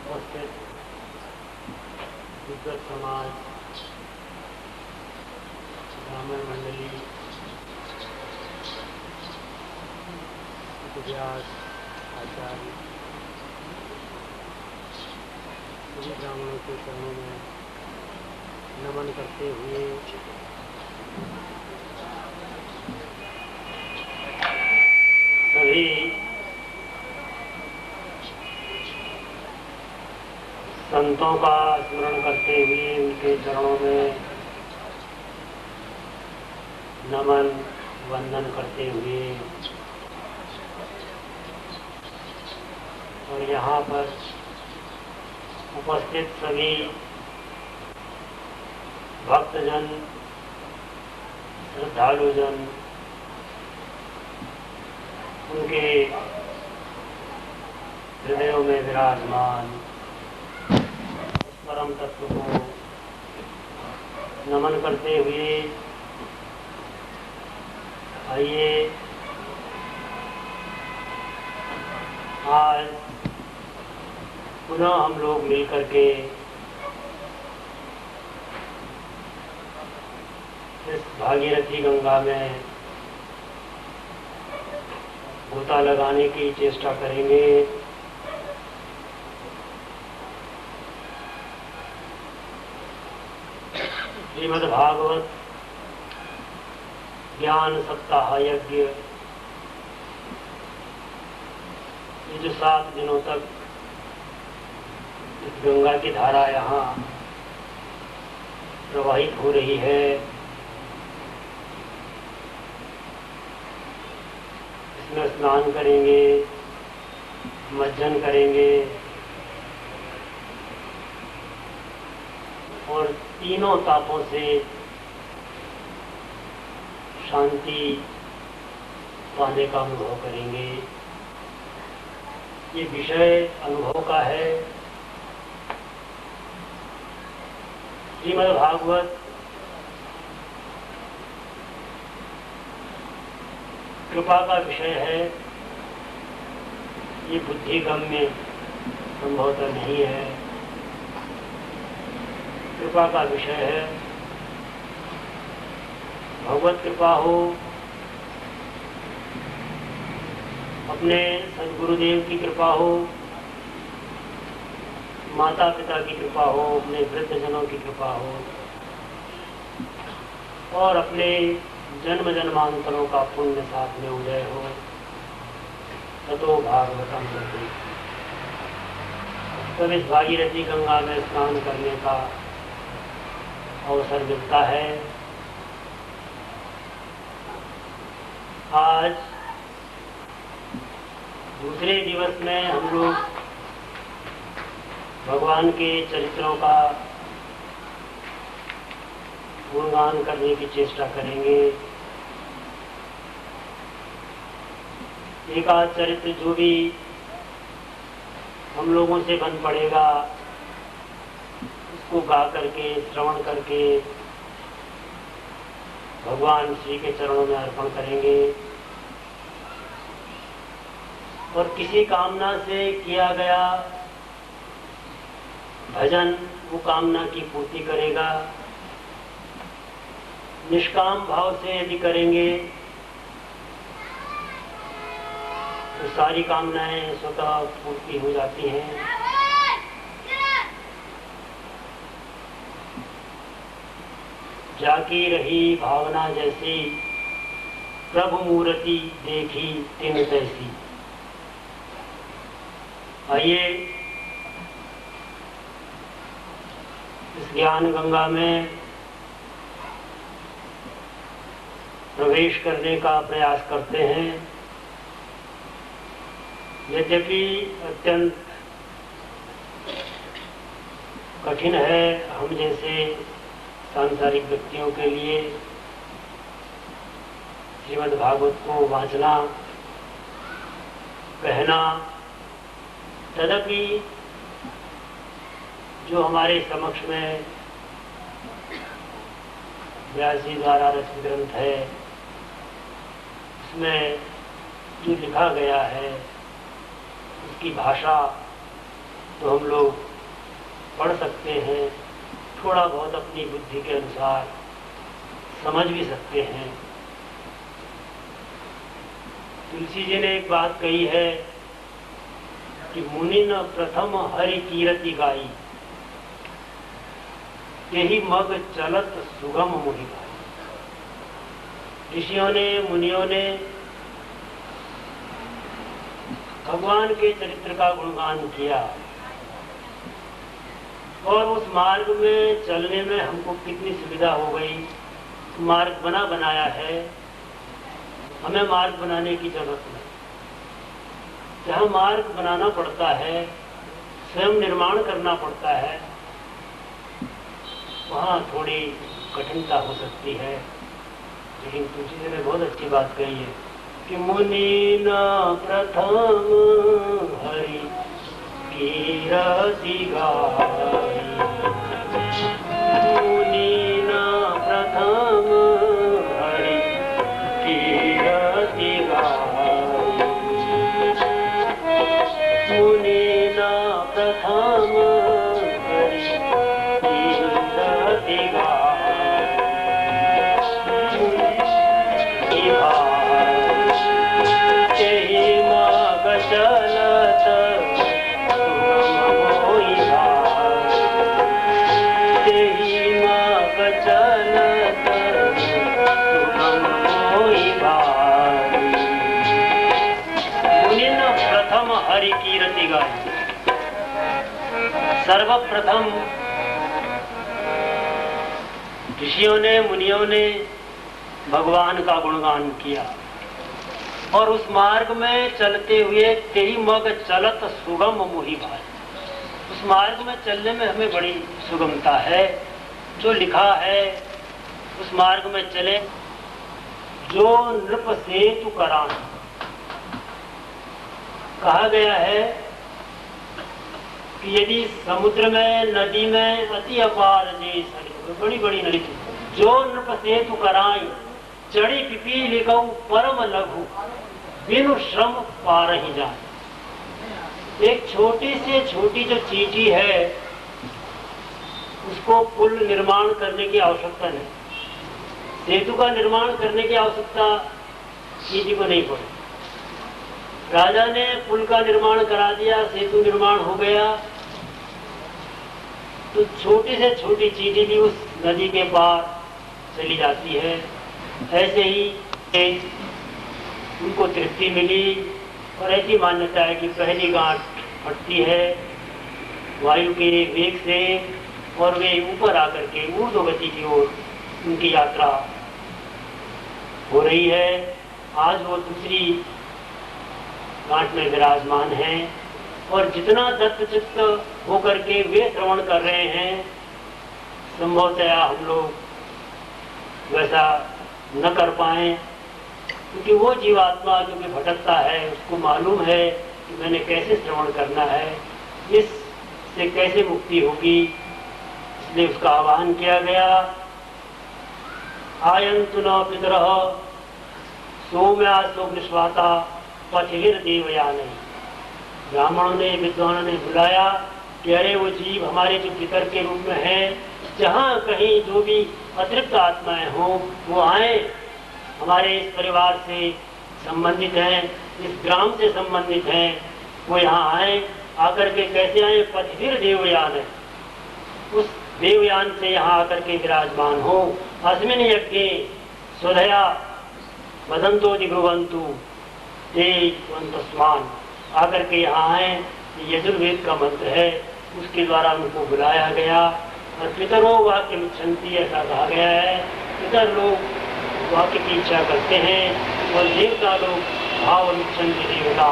उपस्थित विद्वत समाज, ब्राह्मण मंडली, व्यास आचार्य, सभी ब्राह्मणों के चरणों में नमन करते हुए सभी संतों का स्मरण करते हुए उनके चरणों में नमन वंदन करते हुए और यहाँ पर उपस्थित सभी भक्तजन, श्रद्धालुजन, उनके हृदयों में विराजमान परम तत्व को नमन करते हुए आइए आज पुनः हम लोग मिलकर के इस भागीरथी गंगा में गोता लगाने की चेष्टा करेंगे। श्रीमद् भागवत ज्ञान सप्ताह यज्ञ, ये जो 7 दिनों तक इस गंगा की धारा यहाँ प्रवाहित हो रही है, इसमें स्नान करेंगे, मज्जन करेंगे और तीनों तापों से शांति पाने का अनुभव करेंगे। ये विषय अनुभव का है। श्रीमद् भागवत कृपा का विषय है। ये बुद्धिगम्य संभवतः नहीं है, कृपा का विषय है। भगवत कृपा हो, अपने सद्गुरुदेव की कृपा हो, माता पिता की कृपा हो, अपने वृद्धजनों की कृपा हो और अपने जन्म जन्मांतरों का पुण्य साथ में उदय हो, ततो भागवतम गति। तब इस भागीरथी गंगा में स्नान करने का अवसर मिलता है। आज दूसरे दिवस में हम लोग भगवान के चरित्रों का गुणगान करने की चेष्टा करेंगे। एक आध चरित्र जो भी हम लोगों से बन पड़ेगा, उसको गा करके, श्रवण करके भगवान श्री के चरणों में अर्पण करेंगे और किसी कामना से किया गया भजन वो कामना की पूर्ति करेगा। निष्काम भाव से यदि करेंगे तो सारी कामनाएं स्वतः पूर्ति हो जाती हैं। जाकी रही भावना जैसी, प्रभु मूर्ति देखी तिन तैसी। आइए इस ज्ञान गंगा में प्रवेश करने का प्रयास करते हैं। यद्यपि अत्यंत कठिन है हम जैसे सांसारिक व्यक्तियों के लिए श्रीमद् भागवत को वांचना, कहना, तदपि जो हमारे समक्ष में व्यास जी द्वारा रचित ग्रंथ है, उसमें जो लिखा गया है उसकी भाषा तो हम लोग पढ़ सकते हैं, थोड़ा बहुत अपनी बुद्धि के अनुसार समझ भी सकते हैं। तुलसी जी ने एक बात कही है कि मुनि न प्रथम हरि कीरति गाई, यही मग चलत सुगम मोहि भाई। ऋषियों ने, मुनियों ने भगवान के चरित्र का गुणगान किया और उस मार्ग में चलने में हमको कितनी सुविधा हो गई। मार्ग बनाया है, हमें मार्ग बनाने की जरूरत नहीं। जहाँ मार्ग बनाना पड़ता है, स्वयं निर्माण करना पड़ता है, वहाँ थोड़ी कठिनता हो सकती है। लेकिन तुलसी जी ने बहुत अच्छी बात कही है कि मुनि न प्रथम हरि कीरति गाई, मुनि न प्रथम हरि कीरति गाई, मुनि न प्रथम हरि कीरति गाई। चलत सुगम मोहि भाई, तेहि मग चलत सुगम मोहि भाई। मुनि न प्रथम हरि कीरति गाई, सर्वप्रथम ऋषियों ने, मुनियों ने भगवान का गुणगान किया और उस मार्ग में चलते हुए तेरी मग चलत सुगम मोहि भाई। उस मार्ग में चलने में हमें बड़ी सुगमता है। जो लिखा है उस मार्ग में चले, जो नृप सेतु करान, कहा गया है कि यदि समुद्र में, नदी में अति अपार जे बड़ी बड़ी नदी, जो नृप सेतु कराई, चढ़ी पिपी लिखऊ परम लघु, बिनु श्रम पार ही जाए। एक छोटी से छोटी जो चींटी है, उसको पुल निर्माण करने की आवश्यकता नहीं, सेतु का निर्माण करने की आवश्यकता चींटी को नहीं पड़ी। राजा ने पुल का निर्माण करा दिया, सेतु निर्माण हो गया, तो छोटी से छोटी चींटी भी उस नदी के पार चली जाती है। ऐसे ही उनको तृप्ति मिली और ऐसी मान्यता है कि पहली गांठ फटती है वायु के वेग से और वे ऊपर आकर के ऊर्ध्व गति की ओर उनकी यात्रा हो रही है। आज वो दूसरी गांठ में विराजमान है और जितना दत्तचित्त होकर के वे श्रवण कर रहे हैं, संभवतया हम लोग वैसा न कर पाए, क्योंकि वो जीवात्मा जो कि भटकता है उसको मालूम है कि मैंने कैसे श्रवण करना है, इससे कैसे मुक्ति होगी। इसलिए उसका आह्वान किया गया, आयन्तु न पितरः सौम्यासोग्निष्वाता पथिर देवयानैः। ब्राह्मणों ने, विद्वानों ने बुलाया कि अरे वो जीव हमारे जो पितर के रूप में है, जहाँ कहीं जो भी अतिरिक्त आत्माएं हों वो आए, हमारे इस परिवार से संबंधित हैं, इस ग्राम से संबंधित हैं, वो यहाँ आए। आकर के कैसे आए? पथिर देवयान है, उस देवयान से यहाँ आकर के विराजमान हो। अस्मिन् यज्ञे स्वधया वदंतो दिभुवंतु ते वंतस्मान, आकर के यहाँ आए। यजुर्वेद का मंत्र है, उसके द्वारा उनको बुलाया गया। और पितरो वाक्य मिच्छन्ति, ऐसा कहा गया है, पितर लोग वाक्य की इच्छा करते हैं और देवता लोग भाव मिच्छन्ति देवता,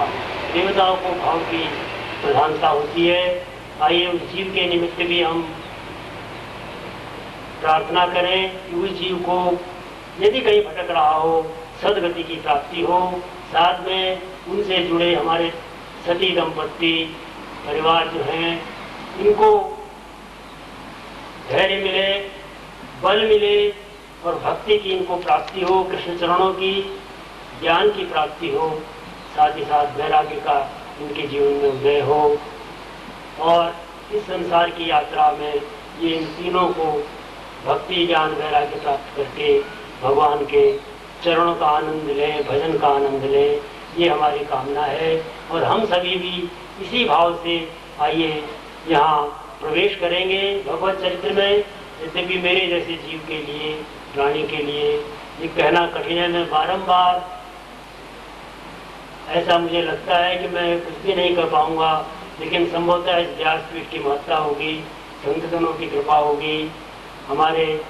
देवताओं को भाव की प्रधानता होती है। आइए उस जीव के निमित्त भी हम प्रार्थना करें कि उस जीव को यदि कहीं भटक रहा हो, सदगति की प्राप्ति हो। साथ में उनसे जुड़े हमारे सती दंपत्ति परिवार जो हैं, इनको धैर्य मिले, बल मिले और भक्ति की इनको प्राप्ति हो, कृष्ण चरणों की ज्ञान की प्राप्ति हो, साथ ही साथ वैराग्य का इनके जीवन में उदय हो। और इस संसार की यात्रा में ये इन तीनों को भक्ति ज्ञान वैराग्य प्राप्त करके भगवान के चरणों का आनंद लें, भजन का आनंद लें, ये हमारी कामना है। और हम सभी भी इसी भाव से आइए यहाँ प्रवेश करेंगे भगवत चरित्र में। यद्यपि मेरे जैसे जीव के लिए, प्राणी के लिए ये कहना कठिन है, मैं बारंबार ऐसा मुझे लगता है कि मैं कुछ भी नहीं कर पाऊंगा, लेकिन संभवतः इस व्यासपीठ की महत्ता होगी, संतजनों की कृपा होगी, हमारे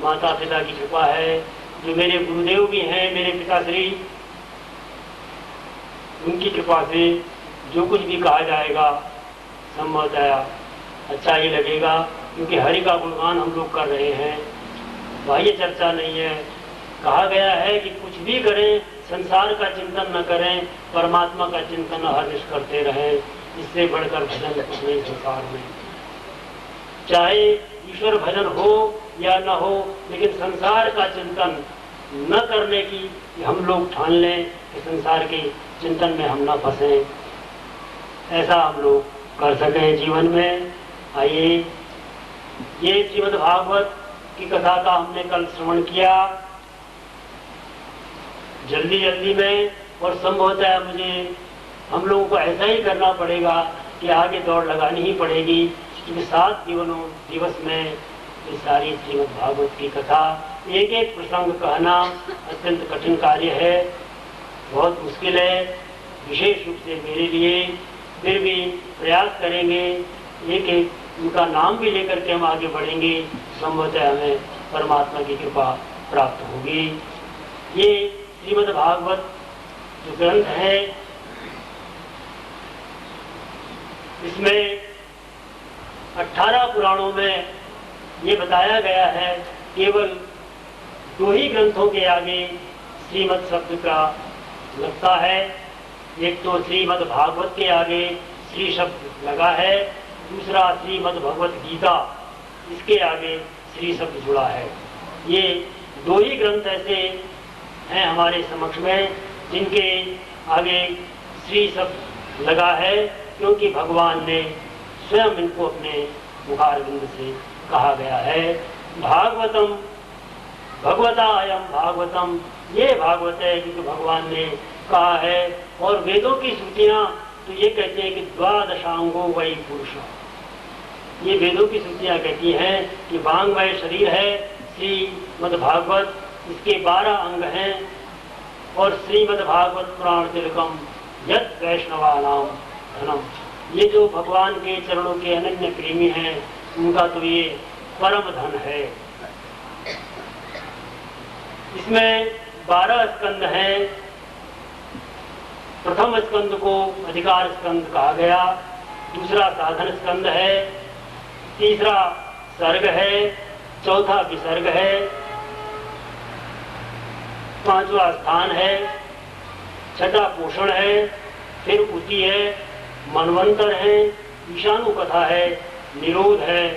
माता पिता की कृपा है, जो मेरे गुरुदेव भी हैं, मेरे पिताश्री, उनकी कृपा से जो कुछ भी कहा जाएगा संभवतः अच्छा ही लगेगा, क्योंकि हरि का गुणगान हम लोग कर रहे हैं, बाह्य चर्चा नहीं है। कहा गया है कि कुछ भी करें, संसार का चिंतन न करें, परमात्मा का चिंतन हरनिश करते रहें, इससे बढ़कर भजन कुछ नहीं संसार में। चाहे ईश्वर भजन हो या न हो, लेकिन संसार का चिंतन न करने की हम लोग ठान लें कि संसार के चिंतन में हम न फंसें, ऐसा हम लोग कर सकें जीवन में। आइए, ये श्रीमद् भागवत की कथा का हमने कल श्रवण किया जल्दी जल्दी में, और संभवतः मुझे हम लोगों को ऐसा ही करना पड़ेगा कि आगे दौड़ लगानी ही पड़ेगी, क्योंकि 7 दिवस में ये सारी श्रीमद् भागवत की कथा एक एक प्रसंग कहना अत्यंत कठिन कार्य है, बहुत मुश्किल है, विशेष रूप से मेरे लिए। फिर भी प्रयास करेंगे, एक एक उनका नाम भी लेकर के हम आगे बढ़ेंगे, संभवतः हमें परमात्मा की कृपा प्राप्त होगी। ये श्रीमद् भागवत जो ग्रंथ है, इसमें 18 पुराणों में ये बताया गया है, केवल 2 ही ग्रंथों के आगे श्रीमद् शब्द का लगता है। एक तो श्रीमद् भागवत के आगे श्री शब्द लगा है, दूसरा श्रीमद् भगवत गीता, इसके आगे श्री शब्द जुड़ा है। ये 2 ही ग्रंथ ऐसे हैं हमारे समक्ष में जिनके आगे श्री शब्द लगा है, क्योंकि भगवान ने स्वयं इनको अपने मुखारविंद से कहा गया है। भागवतम भगवता अयम भागवतम, ये भागवत है क्योंकि भगवान ने कहा है। और वेदों की श्रुतियां तो ये कहते हैं कि द्वादशांगो वही पुरुष, ये वेदों की श्रुतियां कहती हैं कि वांगमय शरीर है श्रीमद् भागवत, इसके 12 अंग हैं, और श्रीमद् भागवत पुराण तिलकम यत् वैष्णवानाम धनम, ये जो भगवान के चरणों के अनन्य प्रेमी हैं उनका तो ये परम धन है। इसमें 12 स्कंद हैं। प्रथम स्कंद को अधिकार स्कंद कहा गया, दूसरा साधन स्कंद है, तीसरा सर्ग है, चौथा विसर्ग है, 5वां स्थान है, 6ठा पोषण है, फिर उति है, मनवंतर है, ईशानु कथा है, निरोध है,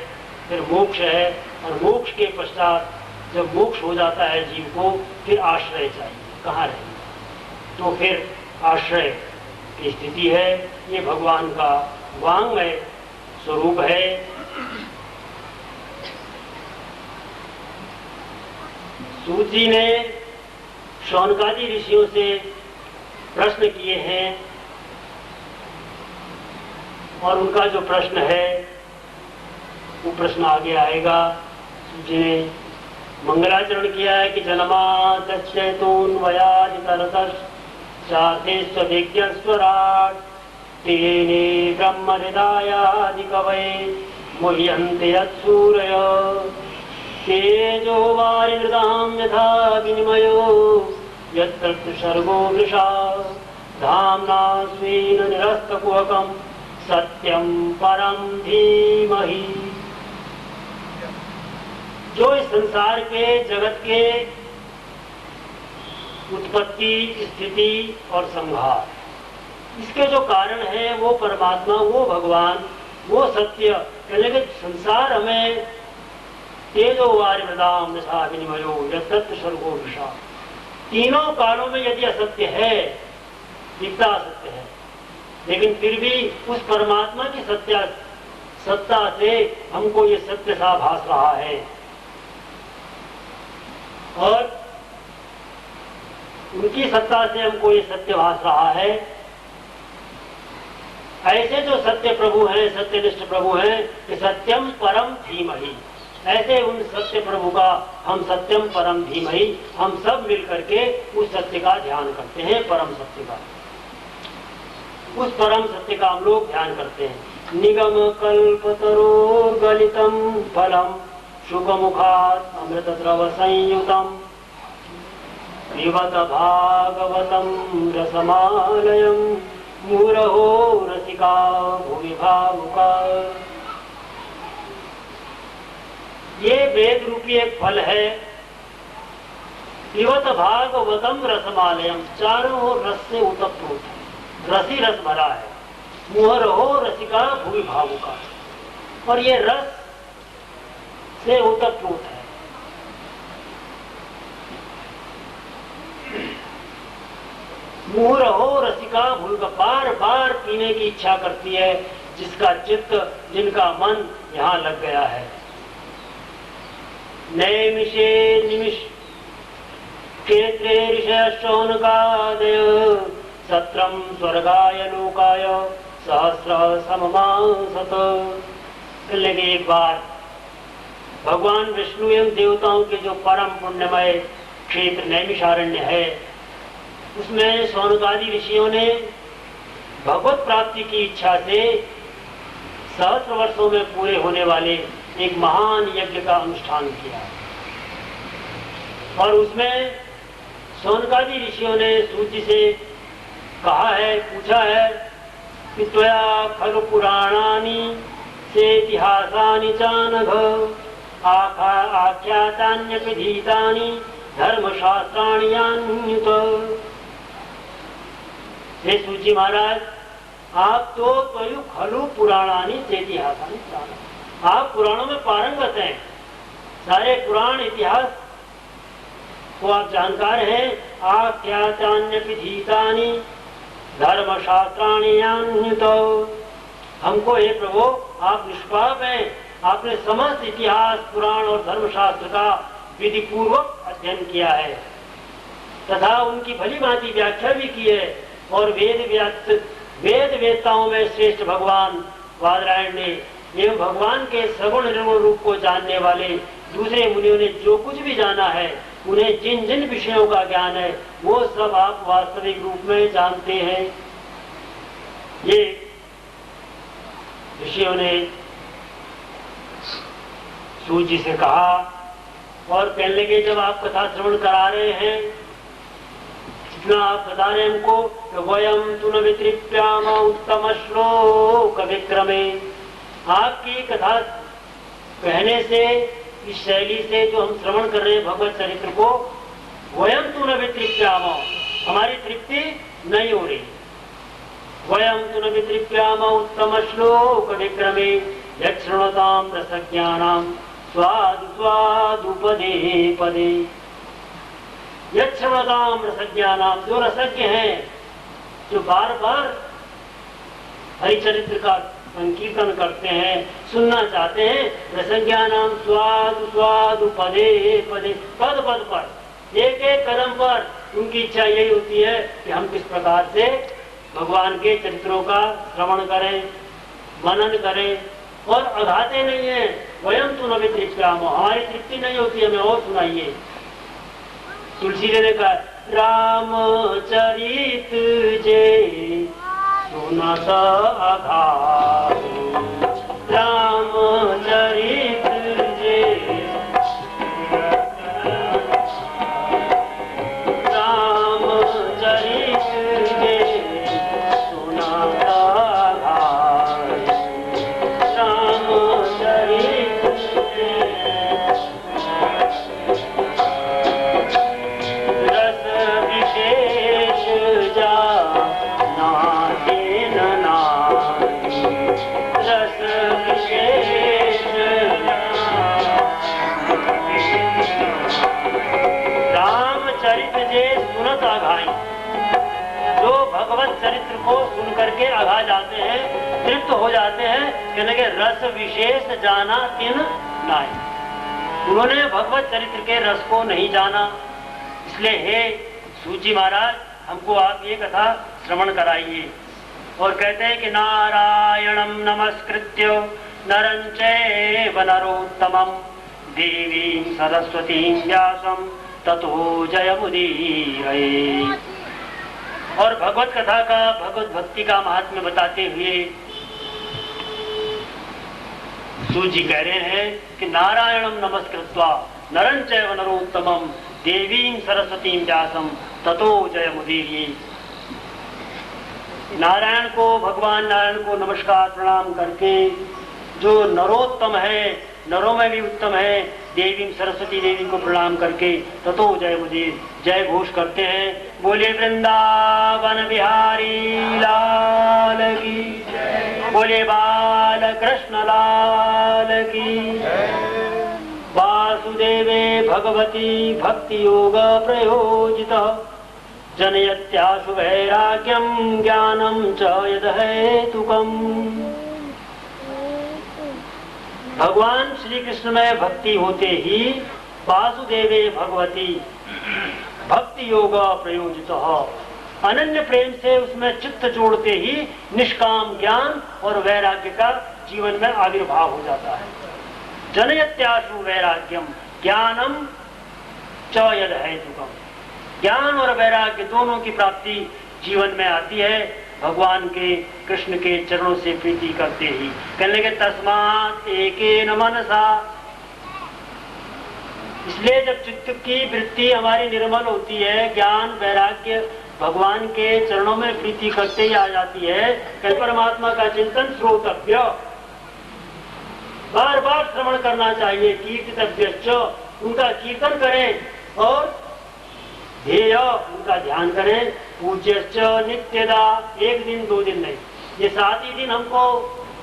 फिर मोक्ष है, और मोक्ष के पश्चात जब मोक्ष हो जाता है जीव को, फिर आश्रय चाहिए, कहाँ रहेंगे, तो फिर आश्रय की स्थिति है। ये भगवान का वांगमय स्वरूप है। सूत जी ने शौनकादि ऋषियों से प्रश्न किए हैं, और उनका जो प्रश्न है वो प्रश्न आगे आएगा। जिन्हें मंगलाचरण किया है कि जन्मादश्चैतून्वयादितरतश्चार्थेष्वराट् तेने ब्रह्म हृदयादि कवये मुह्यन्ते यत्सूरय तेजो वारिमृदां यथा विनिमयो यत्र सर्गो वृषा धाम्ना स्वेन निरस्तकुहकं सत्यं परं धीमहि। जो इस संसार के जगत के उत्पत्ति, स्थिति और संहार, इसके जो कारण है वो परमात्मा, वो भगवान, वो सत्य। कहने के संसार हमें तेजो वारिमृदां यथा विनिमयो यत्र सर्गो वृषा, तीनों कालों में यदि असत्य है, दिखता असत्य है, लेकिन फिर भी उस परमात्मा की सत्ता से हमको ये सत्य सा भास रहा है। और उनकी सत्ता से हमको ये सत्य भास रहा है। ऐसे जो सत्य प्रभु हैं, सत्यनिष्ठ प्रभु हैं, कि सत्यम परम धीमहि, ऐसे उन सत्य प्रभु का हम सत्यम परम धीमहि, हम सब मिल करके उस सत्य का ध्यान करते हैं। परम सत्य का, उस परम सत्य का हम लोग ध्यान करते हैं। निगम कल्पतरोर गलितम फलम शुभमुखात् अमृत द्रव संयुतम पिबत भागवतम रसमालयम मुरहो रसिका भूमि भावुका। ये वेद रूपी एक फल है। पिबत भागवतम रसमालयम, चारों ओर रस से ओतप्रोत है, रसी रस भरा है। मुरहो रसिका भूमि भावुका, और ये रस से ओतप्रोत है। मुरहो रसिका भूमि, बार बार पीने की इच्छा करती है, जिसका चित्त, जिनका मन यहाँ लग गया है। नैमिषे निमिष क्षेत्रे ऋषयश्चौनकादय सत्रम स्वर्गाय लोकाय सहस्र सममासत। लेकिन एक बार भगवान विष्णु एवं देवताओं के जो परम पुण्यमय क्षेत्र नैमिषारण्य है, उसमें शौनकादि ऋषियों ने भगवत प्राप्ति की इच्छा से सहस्र वर्षों में पूरे होने वाले एक महान यज्ञ का अनुष्ठान किया। और उसमें शौनकादि ऋषियों ने सूची से कहा है, पूछा है कि त्वया खलु पुराणानि से इतिहासानि चानघ आख्यातान्यपि धीतानि धर्मशास्त्राणि यान्युत। हे सूची महाराज, आप तो त्वयु खलु पुराणानि से इतिहासानि चानघ, आप पुराणों में पारंगत हैं, सारे पुराण इतिहास को आप जानकार हैं। आख्यातान्यपि धीतानि धर्मशास्त्राणि यान्युत। हमको हे प्रभु आप निष्पाप हैं, आपने समस्त इतिहास, पुराण और धर्मशास्त्र का विधि पूर्वक अध्ययन किया है तथा उनकी भली भांति व्याख्या भी की है। और वेद वेदताओं में श्रेष्ठ भगवान वादरायण ने एवं भगवान के सगुण निर्गुण रूप को जानने वाले दूसरे मुनियों ने जो कुछ भी जाना है, उन्हें जिन जिन विषयों का ज्ञान है, वो सब आप वास्तविक रूप में जानते हैं। ये ऋषियों ने सूत जी से कहा। और कहने लगे, जब आप कथा श्रवण करा रहे हैं, इतना आप बता रहे हैं हमको, वयम तुन वितृप्याम उत्तम श्लोक विक्रमे, आपकी कथा कहने से, इस शैली से जो हम श्रवण कर रहे हैं भगवत चरित्र को, वयम तुन वितृप्याम, हमारी तृप्ति नहीं हो रही। वयम तुन वितृप्याम उत्तम श्लोक विक्रमे यक्षृणताम रसज्ञानाम स्वादु स्वादु पदे पदे। यक्षृणताम रसज्ञानाम, जो रसज्ञ हैं, जो बार बार हरिचरित्र का संकीर्तन करते हैं, सुनना चाहते हैं, रसज्ञानाम स्वादु स्वादु पदे पदे, पद पद पर, एक एक कदम पर उनकी इच्छा यही होती है कि हम किस प्रकार से भगवान के चरित्रों का श्रवण करें, मनन करें, और अघाते नहीं है। वयम तुन वितृप्याम, हमारी तृप्ति नहीं होती, हमें और सुनाइए। तुलसी जी ने कहा, रामचरित जे सुनत अघात, रामचरित जे चरित्र को सुन करके आघा जाते हैं, तृप्त हो जाते हैं, कहने के रस विशेष जाना तिन नाय। उन्होंने भगवत चरित्र के रस को नहीं जाना। इसलिए हे सूची महाराज, हमको आप ये कथा श्रवण कराइए। और कहते हैं कि नारायणं नमस्कृत्य नरं चैव नरोत्तमं देवीं सरस्वतीं व्यासं ततो जयमुदीरये। और भगवत कथा का, भगवत भक्ति का महात्म्य बताते हुए सूजी कह रहे हैं कि नारायणं नमस्कृत्वा नरं चैव नरोत्तमं देवीं सरस्वतीं व्यासं ततो जयमुदीरये। नारायण को, भगवान नारायण को नमस्कार प्रणाम करके, जो नरोत्तम है, नरों में भी उत्तम है, देवी सरस्वती देवी को प्रणाम करके ततो जय मुदीर जय घोष करते हैं। बोले वृंदावन बिहारी लाल की, बोले बाल कृष्ण लाल की। वासुदेवे भगवती भक्ति योग प्रयोजित जनयत्याशु वैराग्यम ज्ञानम च यद हेतुकम। भगवान श्री कृष्ण में भक्ति होते ही वासुदेवे भगवती भक्ति योग प्रयोजित, अनन्य प्रेम से उसमें चित्त जोड़ते ही निष्काम ज्ञान और वैराग्य का जीवन में आविर्भाव हो जाता है। जनयत्याशु वैराग्यम ज्ञानम च यद हेतुकम। ज्ञान और वैराग्य दोनों की प्राप्ति जीवन में आती है भगवान के, कृष्ण के चरणों से प्रीति करते ही। कहने के तस्मात् एकेन मनसा। इसलिए जब चित्त की वृत्ति हमारी निर्मल होती है, ज्ञान वैराग्य भगवान के चरणों में प्रीति करते ही आ जाती है, कल परमात्मा का चिंतन श्रोतव्य, बार बार श्रवण करना चाहिए। कीर्तितव्य, उनका कीर्तन करें और ध्येय उनका ध्यान करें। पूज्यश्च नित्यदा, एक दिन दो दिन नहीं, ये 7 ही दिन हमको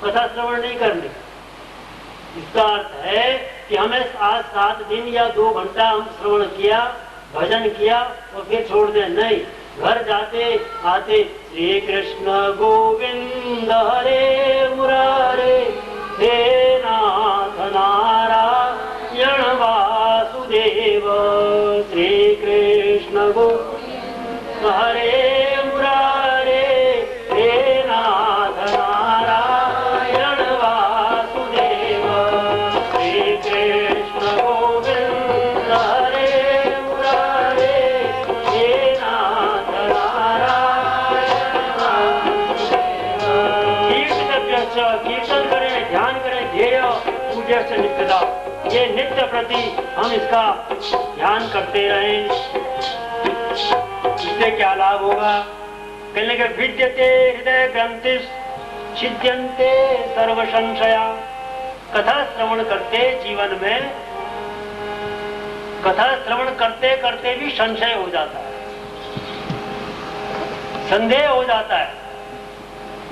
कथा श्रवण नहीं करनी। इसका अर्थ है कि हमें आज 7 दिन या 2 घंटा हम श्रवण किया, भजन किया और फिर छोड़ दें, नहीं। घर जाते आते श्री कृष्ण गोविंद हरे मुरारे हे नाथ नारायण वासुदेव। श्री कृष्ण गोविंद हरे मुरारे हे नाथ नारायण वासुदेव। श्री कृष्ण गोविंद हरे मुरारे हे नाथ नारायण वासुदेव। कीर्तन करें, ध्यान करें, ध्येय पूज्य से नित्यदा, ये नित्य प्रति हम इसका ध्यान करते रहें। इससे क्या लाभ होगा? कहने के विद्यते हृदय ग्रंथि छिद्यन्ते सर्व संशया। कथा श्रवण करते जीवन में, कथा श्रवण करते करते भी संशय हो जाता है, संदेह हो जाता है,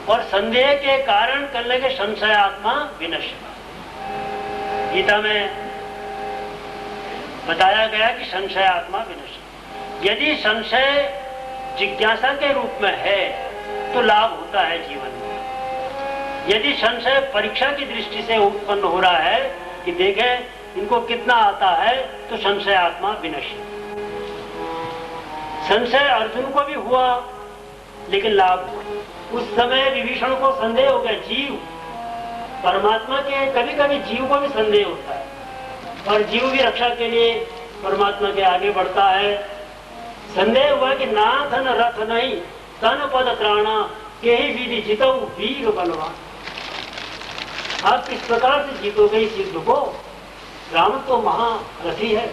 और संदेह के कारण कहने के संशयात्मा विनश्य। गीता में बताया गया कि संशयात्मा विनश्य। यदि संशय जिज्ञासा के रूप में है तो लाभ होता है जीवन में। यदि संशय परीक्षा की दृष्टि से उत्पन्न हो रहा है कि देखें इनको कितना आता है, तो संशय आत्मा विनश्य। संशय अर्जुन को भी हुआ लेकिन लाभ हुआ। उस समय विभीषण को संदेह हो गया, जीव परमात्मा के, कभी कभी जीव को भी संदेह होता है और जीव की रक्षा के लिए परमात्मा के आगे बढ़ता है। संदेह हुआ कि ना धन रथ नहीं तन पद त्राणा के ही विधि जितो वीर बलवान। आप किस प्रकार से जीतोगे इस युद्ध को? रावण तो महारथी है,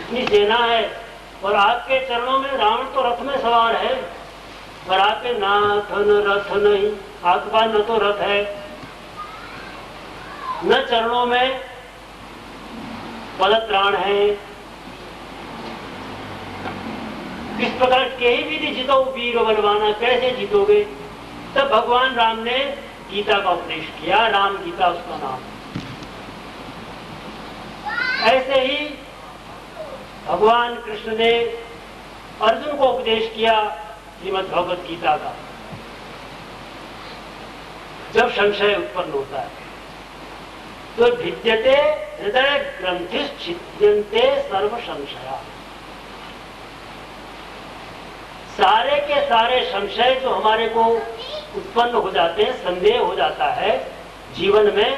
इतनी सेना है, और आपके चरणों में रावण तो रथ में सवार है, और आपके ना धन रथ नहीं, आपके पास न तो रथ है न चरणों में पदत्राण है। किस प्रकार के ही विधि जितो वीर बलवाना, कैसे जीतोगे? तब भगवान राम ने गीता का उपदेश किया, राम गीता उसका नाम। ऐसे ही भगवान कृष्ण ने अर्जुन को उपदेश किया श्रीमद् भगवत गीता का। जब संशय उत्पन्न होता है तो भिद्यते हृदय ग्रंथिश्छिद्यन्ते सर्व संशया। सारे के सारे संशय जो हमारे को उत्पन्न हो जाते हैं, संदेह हो जाता है जीवन में,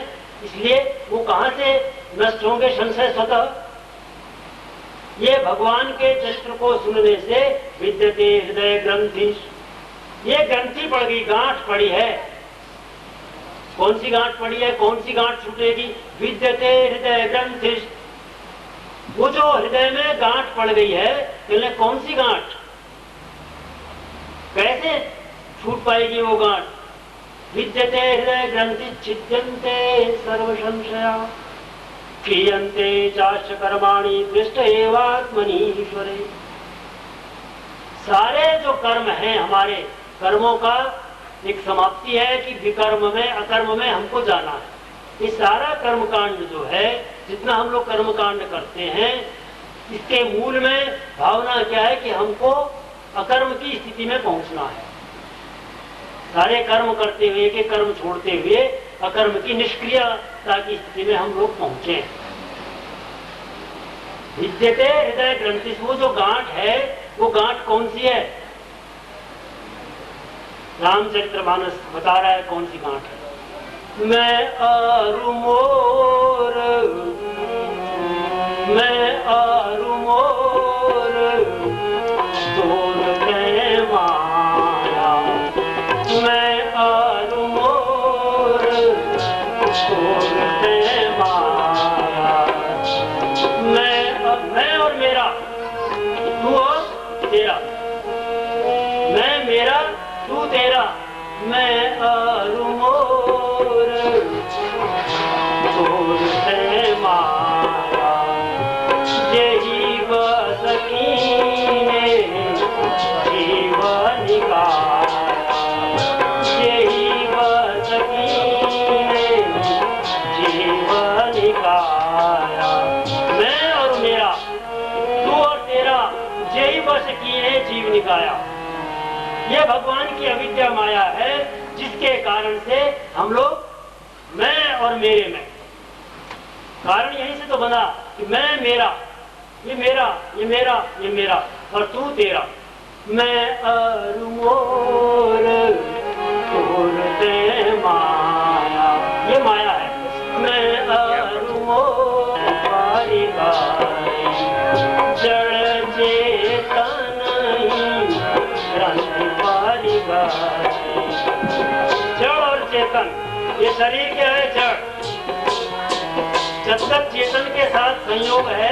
इसलिए वो कहां से नष्ट होंगे संशय स्वतः? ये भगवान के चरित्र को सुनने से विद्यते हृदय ग्रंथि, ये ग्रंथि पड़ गई, गांठ पड़ी है। कौन सी गांठ पड़ी है? कौन सी गांठ छूटेगी? विद्यते हृदय ग्रंथि, वो जो हृदय में गांठ पड़ गई है, पहले कौन सी गांठ, कैसे छूट पाएगी वो गांठ? विद्यते हृदय ग्रंथि छिद्यन्ते सर्व संशया क्रियन्ते चाश्च कर्माणि दृष्ट एवात्मनि ईश्वरे। सारे जो कर्म हैं हमारे, कर्मों का एक समाप्ति है कि विकर्म में अकर्म में हमको जाना है। ये सारा कर्मकांड जो है, जितना हम लोग कर्मकांड करते हैं, इसके मूल में भावना क्या है कि हमको अकर्म की स्थिति में पहुंचना है। सारे कर्म करते हुए, एक एक कर्म छोड़ते हुए अकर्म की निष्क्रियता की स्थिति में हम लोग पहुंचे। विद्यते हृदय ग्रंथि, वो जो गांठ है, वो गांठ कौन सी है? रामचरितमानस बता रहा है कौन सी गांठ है। मैं आरु मोर, मैं आरु मोर तोर के माया, मैं आरु मोर तोर के माया। मैं और मेरा, तू और तेरा, मैं मेरा तू तेरा, मैं आरु मोर तोर के माया। यही बसकीने जीवन निकाया, यही बसकीने जीवन निकाया। मैं और मेरा, तू और तेरा, यही बस किए जीव निकाया। यह भगवान की अविद्या माया है, जिसके कारण से हम लोग मैं और मेरे में, कारण यहीं से तो बना कि मैं मेरा, ये मेरा, ये मेरा, ये मेरा, और तू तेरा। मैं अरु मोर तोर ते माया, ये माया है। मैं अरु मोर पारी गाय, जड़ चेतन ग्रंथि पारी गाय। जड़ और चेतन, ये शरीर क्या है? जड़। जब तक चेतन के साथ संयोग है,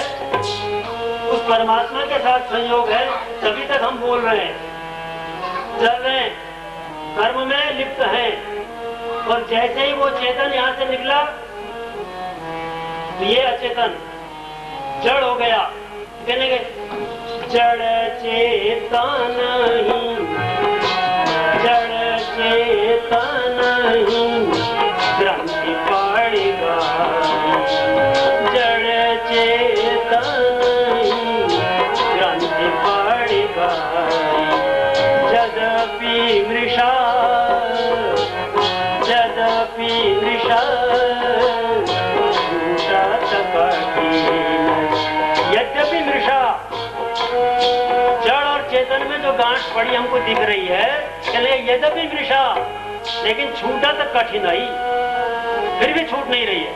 उस परमात्मा के साथ संयोग है, तभी तक हम बोल रहे हैं, चल रहे हैं, कर्म में लिप्त हैं। और जैसे ही वो चेतन यहाँ से निकला तो ये अचेतन जड़ हो गया। कहने के जड़ चेतन ही, जड़ चेतन ही ग्रंथि पाड़ी गाय, जड़ चेतन ही ग्रंथि पाड़ी गाय। जदपि मृषा, जदपि मृषा यद्यपि मृषा, जड़ और चेतन में जो गांठ पड़ी हमको दिख रही है, चले यद्यपि मृषा, लेकिन छूटा तक कठिनाई, फिर भी छूट नहीं रही है।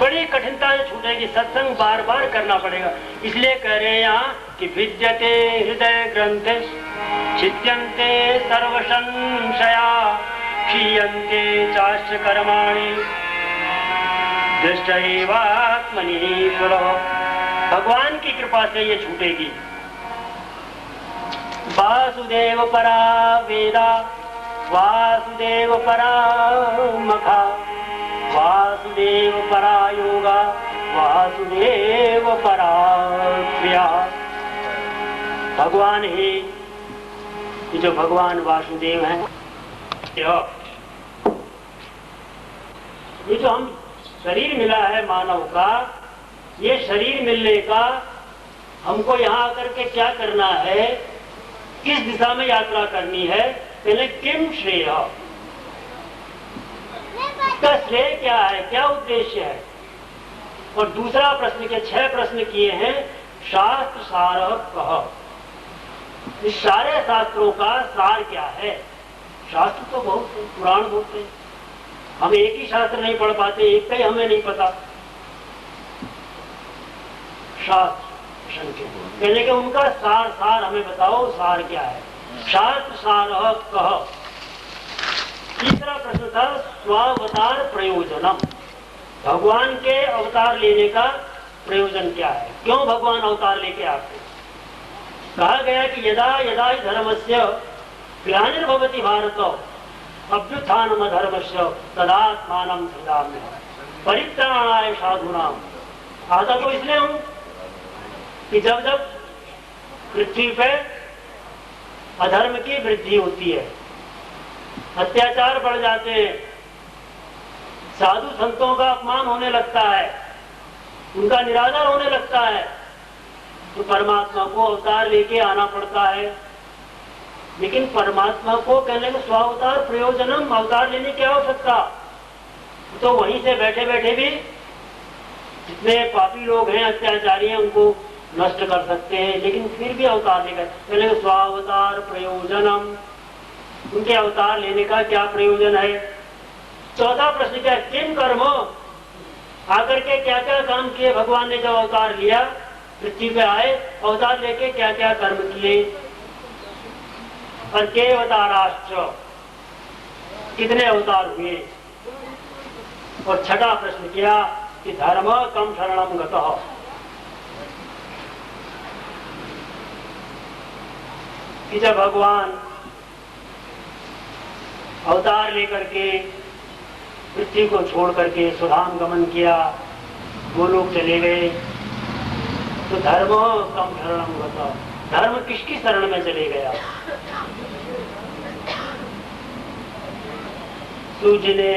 बड़ी कठिनता से छूटेगी, सत्संग बार बार करना पड़ेगा। इसलिए कह रहे हैं यहाँ कि विद्यते हृदय ग्रंथे छिद्यन्ते सर्व संशया क्षीयन्ते चाश्च कर्माणि दृष्ट एवात्मनि ईश्वरो। भगवान की कृपा से ये छूटेगी। वासुदेव परा वेदा, वासुदेव परा मखा, वासुदेव परा योगा, वासुदेव परा क्रिया। भगवान ही, ये जो भगवान वासुदेव हैं, ये जो हम शरीर मिला है मानव का, ये शरीर मिलने का हमको यहाँ आकर के क्या करना है किस दिशा में यात्रा करनी है, पहले किम श्रेय, इसका श्रेय क्या है, क्या उद्देश्य है। और दूसरा प्रश्न के 6 प्रश्न किए हैं, शास्त्र सार कह, इस सारे शास्त्रों का सार क्या है। शास्त्र तो बहुत है, पुराण बहुत है, हम एक ही शास्त्र नहीं पढ़ पाते, एक का ही हमें नहीं पता। शास्त्र कहने के उनका सार हमें बताओ, सार क्या है। शास्त्र सार कह। तीसरा प्रश्न था स्वावतार प्रयोजनम, भगवान के अवतार लेने का प्रयोजन क्या है, क्यों भगवान अवतार लेके आते। कहा गया कि यदा यदा धर्मस्य ग्लानिर्भवति भारत अभ्युत्थानम धर्मस्य तदात्मानं सृजाम्यहम् परित्राणाय साधूनां। आता तो इसलिए हूं कि जब जब पृथ्वी पे अधर्म की वृद्धि होती है, अत्याचार बढ़ जाते हैं, साधु संतों का अपमान होने लगता है, उनका निरादर होने लगता है, तो परमात्मा को अवतार लेके आना पड़ता है। लेकिन परमात्मा को कहने में स्वावतार प्रयोजनम, अवतार लेने की आवश्यकता, तो वहीं से बैठे बैठे भी जितने पापी लोग हैं, अत्याचारी हैं, उनको नष्ट कर सकते हैं। लेकिन फिर भी अवतार लेकर, पहले स्वावतार प्रयोजनम, उनके अवतार लेने का क्या प्रयोजन है। चौथा प्रश्न क्या, किम कर्म, आकर के क्या क्या काम किए भगवान ने जब अवतार लिया, पृथ्वी पे आए, अवतार लेके क्या क्या कर्म किए। और के अवताराश्च, कितने अवतार हुए। और छठा प्रश्न किया कि धर्म कम शरणम गतः, कि जब भगवान अवतार लेकर के पृथ्वी को छोड़ करके सुधाम गमन किया, गोलोक चले गए, तो धर्म कम शरणम गतः, धर्म किसकी शरण में चले गया। सूर्य ने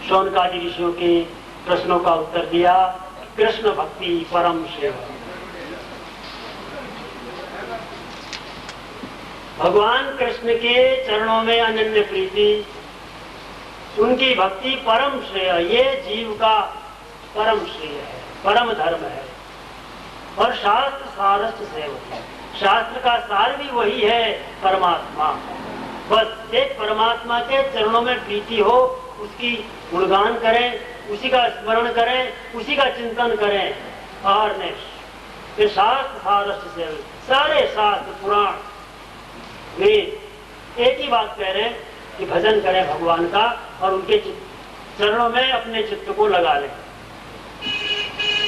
शौनकादि ऋषियों के प्रश्नों का उत्तर दिया, कृष्ण भक्ति परम शिव, भगवान कृष्ण के चरणों में अनन्य प्रीति, उनकी भक्ति परम श्रेय, ये जीव का परम श्रेय है, परम धर्म है। और शास्त्र सारस्य सेवक, शास्त्र का सार भी वही है, परमात्मा। बस एक परमात्मा के चरणों में प्रीति हो, उसकी गुणगान करें, उसी का स्मरण करें, उसी का चिंतन करें। और ये शास्त्र सारस्य सेवक, सारे शास्त्र पुराण वेद एक ही बात कह रहे हैं कि भजन करें भगवान का और उनके चरणों में अपने चित्त को लगा लें।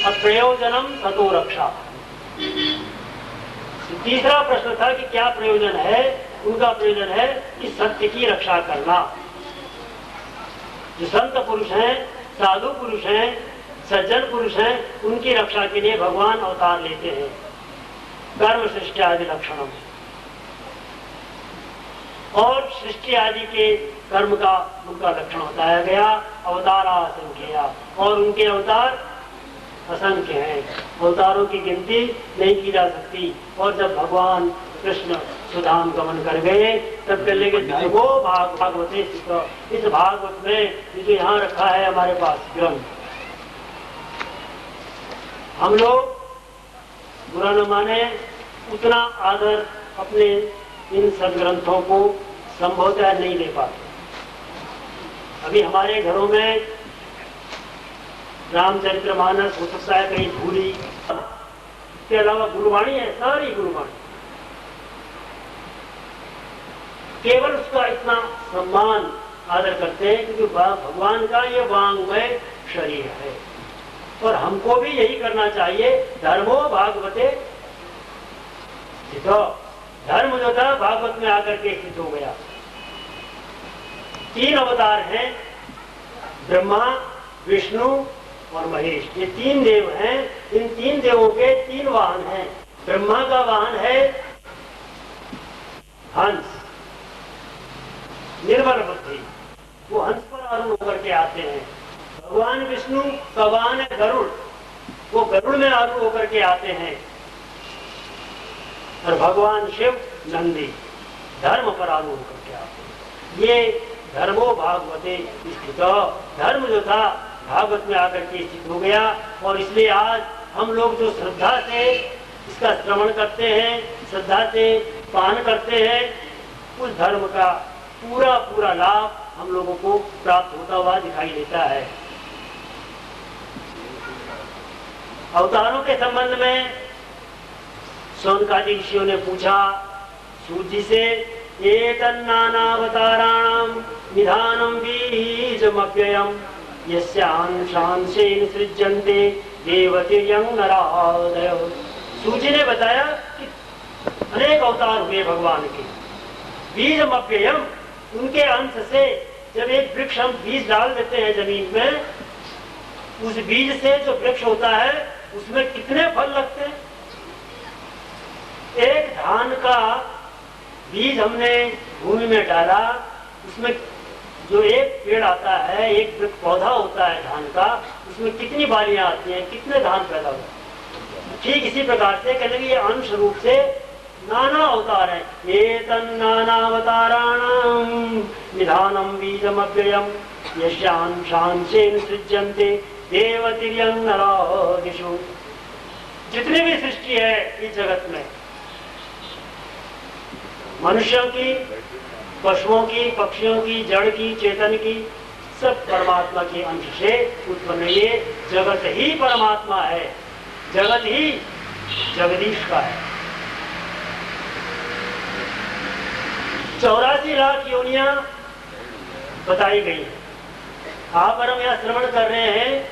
और प्रयोजनम ततो रक्षा, तीसरा प्रश्न था कि क्या प्रयोजन है। उनका प्रयोजन है कि सत्य की रक्षा करना। जो संत पुरुष हैं, साधु पुरुष हैं, सज्जन पुरुष हैं, उनकी रक्षा के लिए भगवान अवतार लेते हैं। कर्म सृष्टि आदि लक्षणों, और सृष्टि आदि के कर्म का उनका लक्षण बताया गया। अवतारा असंख्य, और उनके अवतार असंख्य हैं, अवतारों की गिनती नहीं की जा सकती। और जब भगवान कृष्ण सुधाम गमन कर गए, तब कहने के वो भागवते, इस भागवत में जो यहाँ रखा है हमारे पास ग्रंथ, हम लोग बुरा न माने, उतना आदर अपने इन सदग्रंथों को संभवतः नहीं दे पाते। अभी हमारे घरों में रामचरितमानस हो सकता है कहीं भूली, इसके अलावा गुरुवाणी है, सारी गुरुवाणी, केवल उसका इतना सम्मान आदर करते हैं क्योंकि भगवान का ये वांग्मय शरीर है। और हमको भी यही करना चाहिए। धर्मो भागवते तो धर्म जो था भागवत में आकर के स्थित हो गया। 3 अवतार हैं, ब्रह्मा, विष्णु और महेश, ये 3 देव हैं। इन 3 देवों के 3 वाहन हैं। ब्रह्मा का वाहन है हंस, निर्बल बुद्धि, वो हंस पर आरूढ़ होकर के आते हैं। भगवान विष्णु का वाहन है गरुड़, वो गरुड़ में आरूढ़ होकर के आते हैं। और भगवान शिव नंदी, धर्म पर आरोह करके आते। ये धर्मो भागवते स्थित, धर्म जो था भागवत में आकर के स्थित हो गया। और इसलिए आज हम लोग जो श्रद्धा से इसका श्रवण करते हैं, श्रद्धा से पान करते हैं, उस धर्म का पूरा पूरा लाभ हम लोगों को प्राप्त होता हुआ दिखाई देता है। अवतारों के संबंध में शौनकादि ऋषियों ने पूछा सूत जी से, एतन्नानावताराणां निधानं बीजमव्ययम् यस्यांशांशेन सृज्यन्ते देवतिर्यं नरादयः। सूत जी ने बताया कि अनेक अवतार हुए भगवान के, बीजमव्ययम्, उनके अंश से जब एक वृक्ष हम बीज डाल देते हैं जमीन में, उस बीज से जो वृक्ष होता है उसमें कितने फल लगते हैं। एक धान का बीज हमने भूमि में डाला, उसमें जो एक पेड़ आता है, एक वृक्ष पौधा होता है धान का, उसमें कितनी बालियां आती हैं, कितने धान पैदा होते हैं। ठीक इसी प्रकार से कहने की ये अंश रूप से नाना अवतार है। एतन्नानावताराणां निधानं बीजमव्ययम् यस्यांशांशेन सृज्यन्ते देवतिर्यं नरादिषु। जितनी भी सृष्टि है इस जगत में, मनुष्यों की, पशुओं की, पक्षियों की, जड़ की, चेतन की, सब परमात्मा के अंश से उत्पन्न। ये जगत ही परमात्मा है, जगत ही जगदीश का है। 84 लाख योनियां बताई गई हैं। आप और हम यहाँ श्रवण कर रहे हैं,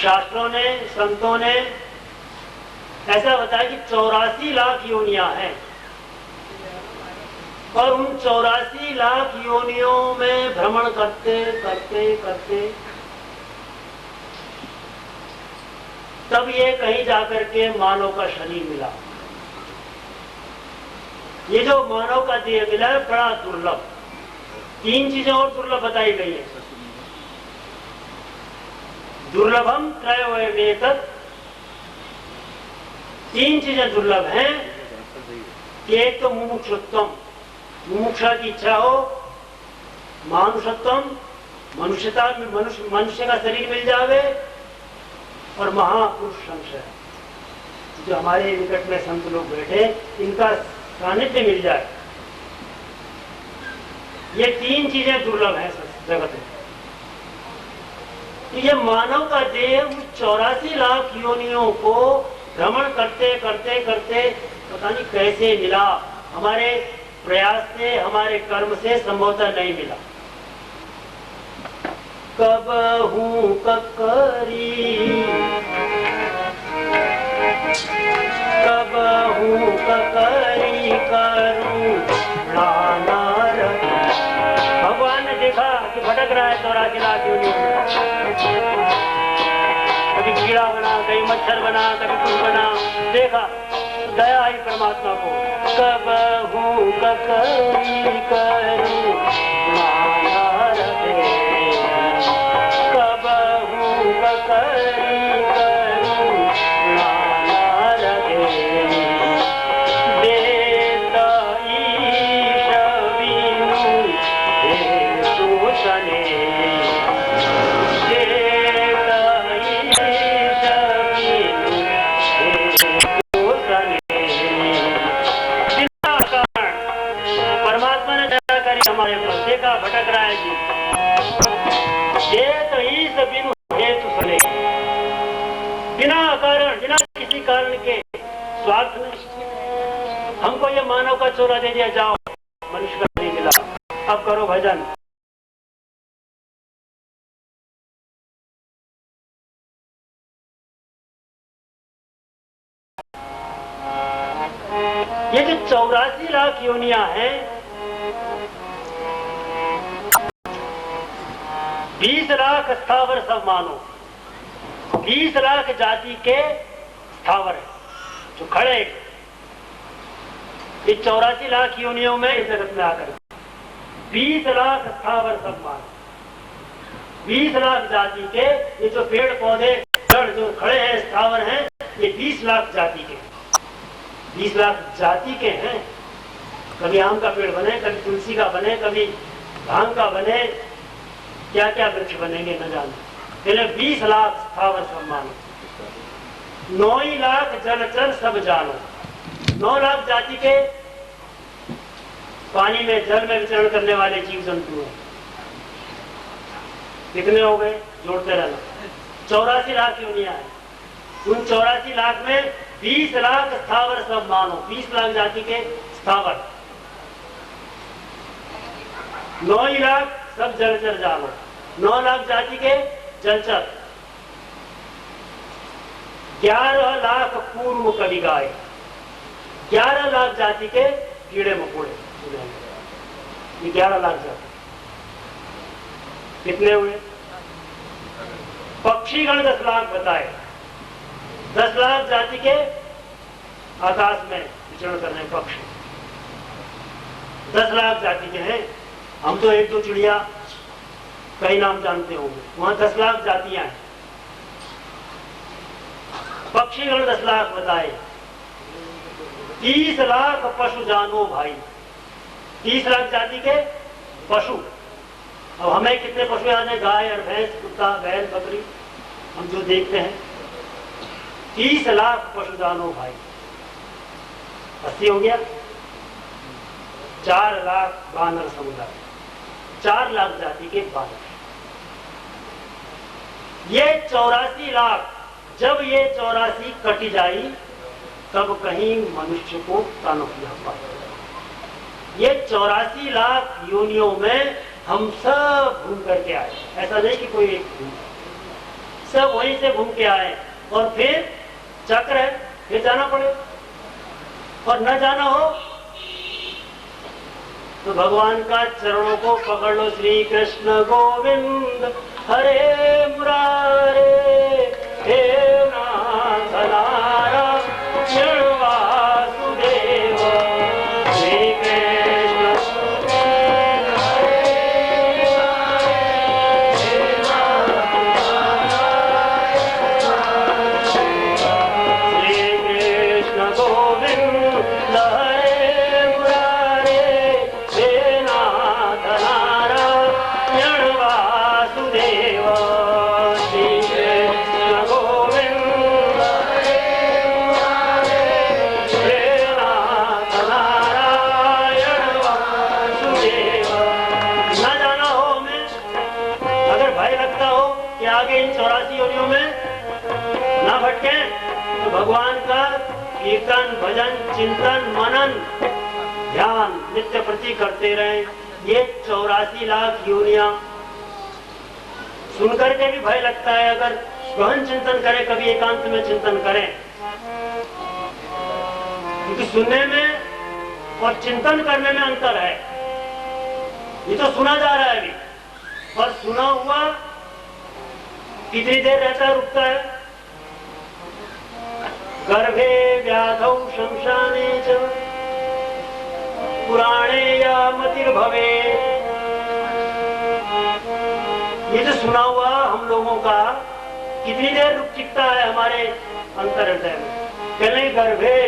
शास्त्रों ने, संतों ने ऐसा बताया कि 84 लाख योनियां हैं, और उन 84 लाख योनियों में भ्रमण करते करते करते तब ये कहीं जाकर के मानव का शरीर मिला। ये जो मानव का देह मिला है बड़ा दुर्लभ। 3 चीजें और दुर्लभ बताई गई है। दुर्लभम त्रयमेतत्, 3 चीजें दुर्लभ हैं। एक तो मुमुक्षुत्वम, मुमुक्षा की इच्छा हो, मानुषत्वम, मनुष्यता, मनुष्य का शरीर मिल जावे, और महापुरुष संशय, जो हमारे निकट में संत लोग बैठे, इनका सानिध्य मिल जाए। ये 3 चीजें दुर्लभ हैं जगत में। तो ये मानव का देह उस 84 लाख योनियों को भ्रमण करते करते करते पता नहीं कैसे मिला। हमारे प्रयास से, हमारे कर्म से संभवतः नहीं मिला। कब हूँ ककरी, कब हूँ ककरी करूं नानार। भगवान ने देखा कि भटक रहा है 84 लाख योनियों में, कभी कीड़ा बना, कभी मच्छर बना, कभी कुछ बना, देखा, दया आई परमात्मा को। कब हूँ ककरी करूं नानार, कब हूँ ककरी करूं नानार, देत ईश बिनु हेतु सने, देत ईश बिनु हेतु सने। परमात्मा ने दया करी हमारे पर, देखा भटक रहा है जी, देत ईश बिनु हेतु सने, बिना कारण, बिना किसी कारण के, स्वार्थ में हमको ये मानव का चोरा दे दिया, जाओ मनुष्य का नहीं मिला, अब करो भजन। ये जो 84 लाख योनियां हैं, 20 लाख स्थावर सब मानो, 20 लाख जाति के स्थावर है जो खड़े। ये 84 लाख योनियों में इस जगत में आकर 20 लाख स्थावर सब मानो, 20 लाख जाति के, ये जो पेड़ पौधे जड़ जो खड़े हैं, स्थावर हैं, ये 20 लाख जाति के, 20 लाख जाति के हैं। कभी आम का पेड़ बने, कभी तुलसी का बने, कभी भांग का बने, क्या क्या वृक्ष बनेंगे न जाने। पहले 20 लाख स्थावर सब मानो, 9 लाख जलचर सब जानो। 9 लाख जाति के पानी में, जल में विचरण करने वाले जीव जंतु हैं। कितने हो गए? जोड़ते रहना। 84 लाख योनियां हैं। उन 84 लाख में 20 लाख स्थावर सब मानो, 20 लाख जाति के स्थावर, 9 लाख सब जलचर जानो, 9 लाख जाति के जलचर, 11 लाख कूर्म कवि गाय, 11 लाख जाति के कीड़े मकोड़े, ये 11 लाख जाति। कितने हुए? पक्षीगण 10 लाख बताए, 10 लाख जाति के आकाश में विचरण करने पक्षी, 10 लाख जाति के हैं। हम तो 1-2 चिड़िया कई नाम जानते होंगे, वहां 10 लाख जातियां हैं। पक्षीगण 10 लाख बताए, 30 लाख पशु जानो भाई, 30 लाख जाति के पशु। अब हमें कितने पशु याद है? गाय और भैंस, कुत्ता, बैल, बकरी, हम जो देखते हैं। 30 लाख पशु जानो भाई, 80 हो गया। 4 लाख बानर समुदाय, 4 लाख जाति के बानर। ये 84 लाख, जब ये 84 कट जाई तब कहीं मनुष्य को तन पाए। ये 84 लाख योनियों में हम सब घूम करके आए, ऐसा नहीं कि कोई एक घूम, सब वहीं से घूम के आए। और फिर चक्र है, फिर जाना पड़े। और न जाना हो तो भगवान का चरणों को पकड़ लो। श्री कृष्ण गोविंद हरे मुरारे, हे नाथ नारायण वासुदेव, श्री कृष्ण गोविंद हरे मुरारे, हे नाथ नारायण वासुदेव, श्री कृष्ण गोविंद हरे मुरारे, हे नाथ नारायण वासुदेव। ना जाना हो हमें, अगर भय लगता हो कि आगे इन 84 योनियों में ना भटके, तो भगवान का कीर्तन, भजन, चिंतन, मनन, ध्यान नित्य प्रति करते रहे। ये 84 लाख योनियां सुनकर के भी भय लगता है। अगर गहन चिंतन करें, कभी एकांत में चिंतन करें, क्योंकि सुनने में और चिंतन करने में अंतर है। ये तो सुना जा रहा है अभी, और सुना हुआ कितनी देर रहता है, रुकता है? गर्भे व्याधौ शमशाने च पुराणे या मतिर्भवे। ये जो सुना हुआ हम लोगों का कितनी देर रुक टिकता है हमारे अंतर हृदय में? कहने गर्भे,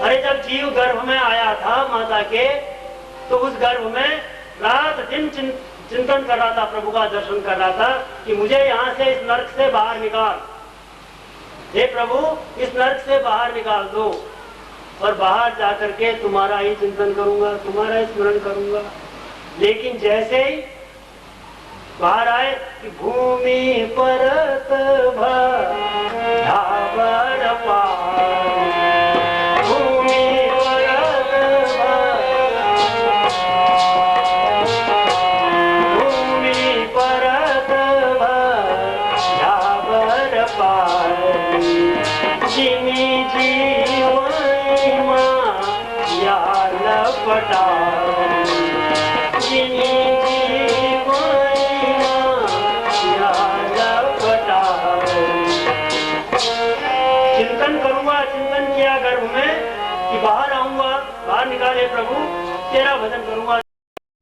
अरे जब जीव गर्भ में आया था माता के, तो उस गर्भ में रात दिन चिंतन कर रहा था, प्रभु का दर्शन कर रहा था कि मुझे यहाँ से, इस नरक से बाहर निकाल, हे प्रभु इस नरक से बाहर निकाल दो, और बाहर जाकर के तुम्हारा ही चिंतन करूंगा, तुम्हारा ही स्मरण करूंगा। लेकिन जैसे ही बाहर आए कि भूमि परत भावर पार, भूमि परत भूमि परत भावर पार, जिमी जीवई माया लपटा, जिमी जीवई माया लपटा। चिंतन करूंगा, चिंतन किया गर्भ में कि बाहर आऊंगा, बाहर निकाले प्रभु, तेरा भजन करूंगा,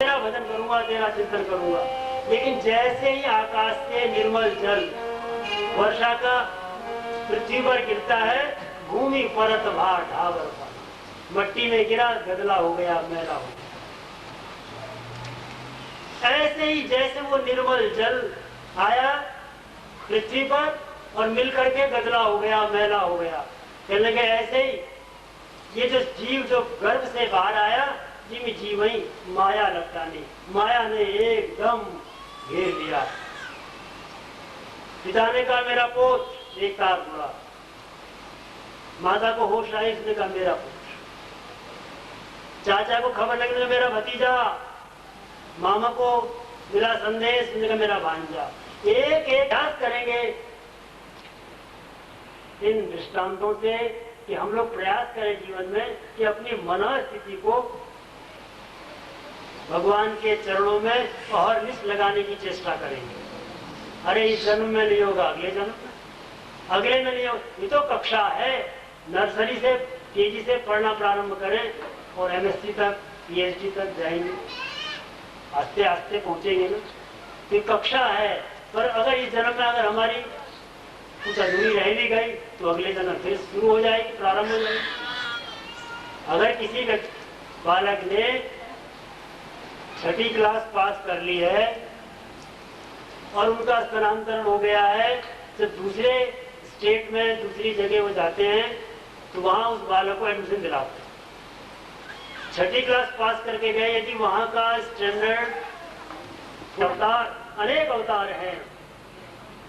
तेरा भजन करूंगा, तेरा चिंतन करूंगा। लेकिन जैसे ही आकाश से निर्मल जल वर्षा का पृथ्वी पर गिरता है, भूमि परत भार ढावर पार, मट्टी में गिरा, गदला हो गया, मैला हो गया। ऐसे ही जैसे वो निर्मल जल आया पृथ्वी पर और मिल करके गदला हो गया, मैला हो गया, कहने लगे ऐसे ही ये जो जीव जो गर्भ से बाहर आया, जिम जीव ही माया लगता नहीं, माया ने एकदम घेर लिया। पिता ने कहा मेरा पोत, एक तार जुड़ा। माता को होश आई, उसने कहा मेरा पोत। चाचा को खबर लगने में मेरा भतीजा, मामा को मिला संदेश, उसने कहा मेरा भांजा। एक एक याद करेंगे इन दृष्टांतों से कि हम लोग प्रयास करें जीवन में कि अपनी मनोस्थिति को भगवान के चरणों में और निश लगाने की चेष्टा करेंगे। अरे इस जन्म में नहीं होगा, अगले जन्म में, अगले में नहीं होगा। ये तो कक्षा है, नर्सरी से केजी से पढ़ना प्रारंभ करें और एमएससी तक पीएचडी तक जाएंगे, आस्ते आस्ते पहुंचेंगे ना। ये कक्षा है, पर अगर इस जन्म में अगर हमारी कुछ अधूरी रह भी गई तो अगले जन्म फिर शुरू हो जाएगी, प्रारंभ हो जाएगी। अगर किसी बालक ने 6ठी क्लास पास कर ली है और उनका स्थानांतरण हो गया है, तो दूसरे स्टेट में दूसरी जगह वो जाते हैं, तो वहां उस बालक को एडमिशन दिलाते हैं। 6ठी क्लास पास करके गए, यदि वहां का स्टैंडर्ड अवतार, अनेक अवतार हैं,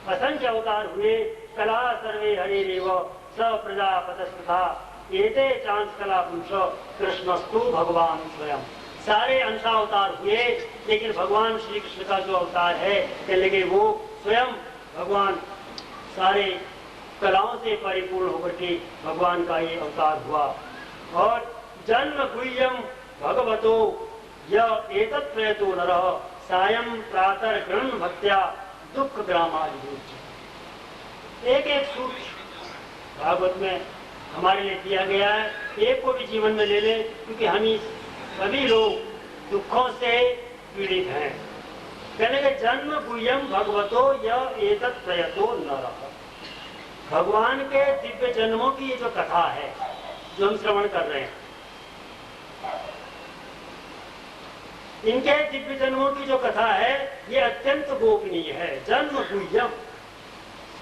असंख्य अवतार हुए, कला सर्वे हरे रेव स प्रजापतस्तथा एते चांस कला पुंस कृष्णस्तु भगवान स्वयं। सारे अंशावतार हुए, लेकिन भगवान श्री कृष्ण का जो अवतार है, कहने लगे वो स्वयं भगवान सारे कलाओं से परिपूर्ण होकर के भगवान का ये अवतार हुआ। और जन्म गुह्यम भगवतो य एतत् प्रयतो नरः सायं प्रातः गृहं भक्त्या दुख ग्रामादिभूत। एक एक सूत्र भागवत में हमारे लिए दिया गया है, एक को भी जीवन में ले ले, क्योंकि हम सभी लोग दुखों से पीड़ित हैं। कहने के जन्म गुह्यम भगवतो य एतत् प्रयतो नरः। भगवान के दिव्य जन्मों की ये जो कथा है, जो हम श्रवण कर रहे हैं, इनके दिव्य जन्मों की जो कथा है, ये अत्यंत गोपनीय है। जन्म गुह्यम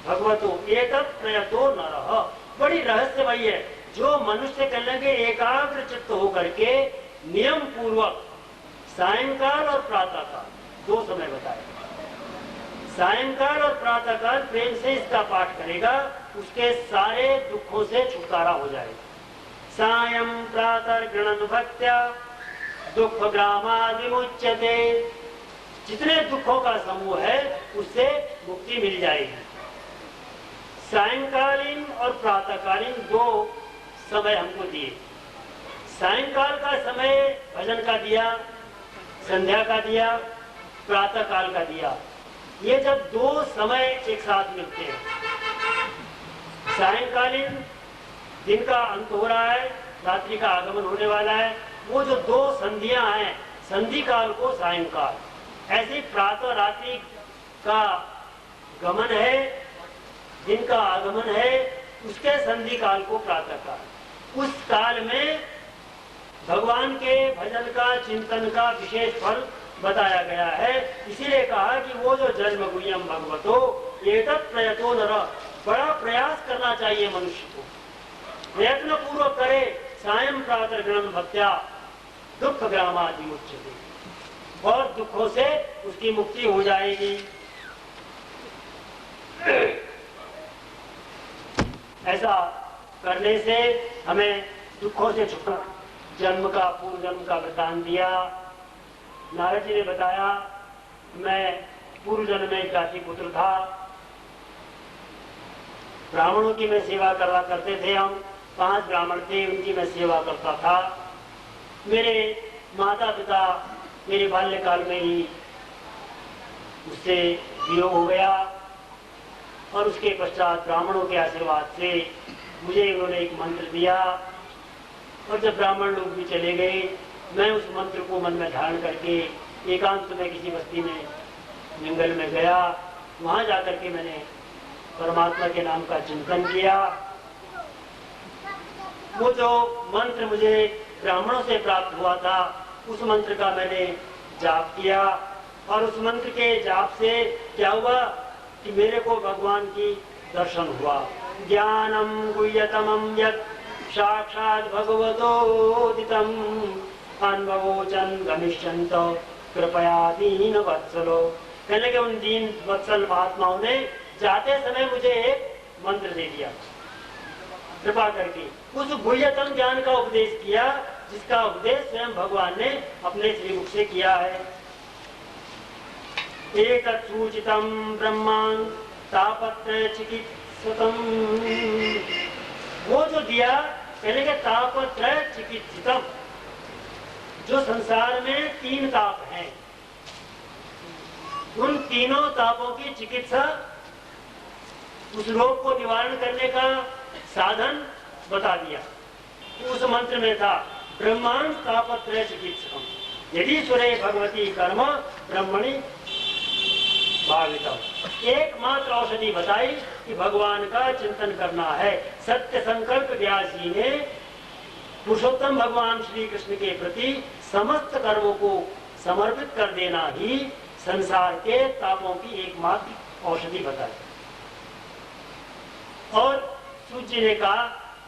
भगवतो एतत् प्रयतो नरः, बड़ी रहस्यमयी है। जो मनुष्य कहने के एकाग्र चित्त होकर के नियम पूर्वक सायंकाल और प्रातःकाल दो समय बताए, सायंकाल और प्रातःकाल प्रेम से इसका पाठ करेगा, उसके सारे दुखों से छुटकारा हो जाएगा। सायं प्रातः गृणन भक्त्या दुख ग्रामादिमुच्यते। जितने दुखों का समूह है उससे मुक्ति मिल जाएगी। सायंकालीन और प्रातःकालीन दो समय हमको दिए। सायंकाल का समय भजन का दिया, संध्या का दिया, प्रातःकाल का दिया। ये जब दो समय एक साथ मिलते हैं, सायंकालीन दिन का अंत हो रहा है, रात्रि का आगमन होने वाला है, वो जो दो संधियां हैं, संधि काल को सायंकाल, ऐसे प्रातः रात्रि का गमन है, दिन का आगमन है, उसके संधि काल को प्रातः काल। उस काल में भगवान के भजन का, चिंतन का विशेष फल बताया गया है। इसीलिए कहा कि वो जो जन्म गुह्यम भगवतो एतत् प्रयतो नरः, बड़ा प्रयास करना चाहिए मनुष्य को, प्रयत्न पूर्वक करे। सायं प्रातः गृहं भक्त्या दुख ग्रामादिमुच्यते, और दुखों से उसकी मुक्ति हो जाएगी। ऐसा करने से हमें दुखों से छुटकारा। जन्म का, पूर्व जन्म का वृतांत दिया। नारद जी ने बताया, मैं पूर्व जन्म में जाति पुत्र था, ब्राह्मणों की मैं सेवा करवा करते थे। हम 5 ब्राह्मण थे, उनकी मैं सेवा करता था। मेरे माता पिता मेरे बाल्यकाल में ही उससे वियोग हो गया, और उसके पश्चात ब्राह्मणों के आशीर्वाद से मुझे उन्होंने एक मंत्र दिया, और जब ब्राह्मण लोग भी चले गए, मैं उस मंत्र को मन में धारण करके एकांत में किसी बस्ती में जंगल में गया। वहां जाकर के मैंने परमात्मा के नाम का चिंतन किया। वो जो मंत्र मुझे ब्राह्मणों से प्राप्त हुआ था उस मंत्र का मैंने जाप किया और उस मंत्र के जाप से क्या हुआ कि मेरे को भगवान की दर्शन हुआ। ज्ञानम गुह्यतमं यत् साक्षात् भगवतोदितम् अनुभवोचन गमिष्यन्त कृपया दीन वत्सलो। कहने के उन दीन वत्सल महात्माओं ने जाते समय मुझे एक मंत्र दे दिया, कृपा करके उस गुह्यतम ज्ञान का उपदेश किया जिसका उपदेश स्वयं भगवान ने अपने श्रीमुख से किया है। एतत् सूचितम ब्रह्मां तापत्रय चिकित्सितम, वो जो दिया कहने के तापत्रय चिकित्सितम, जो संसार में 3 ताप हैं उन तीनों तापों की चिकित्सा, उस रोग को निवारण करने का साधन बता दिया। उस मंत्र में था ब्रह्मांड तापत्रय चिकित्सकम यदि सुरे भगवती कर्म ब्रह्मणि भावितम। एकमात्र औषधि बताई कि भगवान का चिंतन करना है। सत्य संकल्प व्यास जी ने पुरुषोत्तम भगवान श्री कृष्ण के प्रति समस्त कर्मों को समर्पित कर देना ही संसार के तापों की एकमात्र औषधि बताई। और सूत जी ने कहा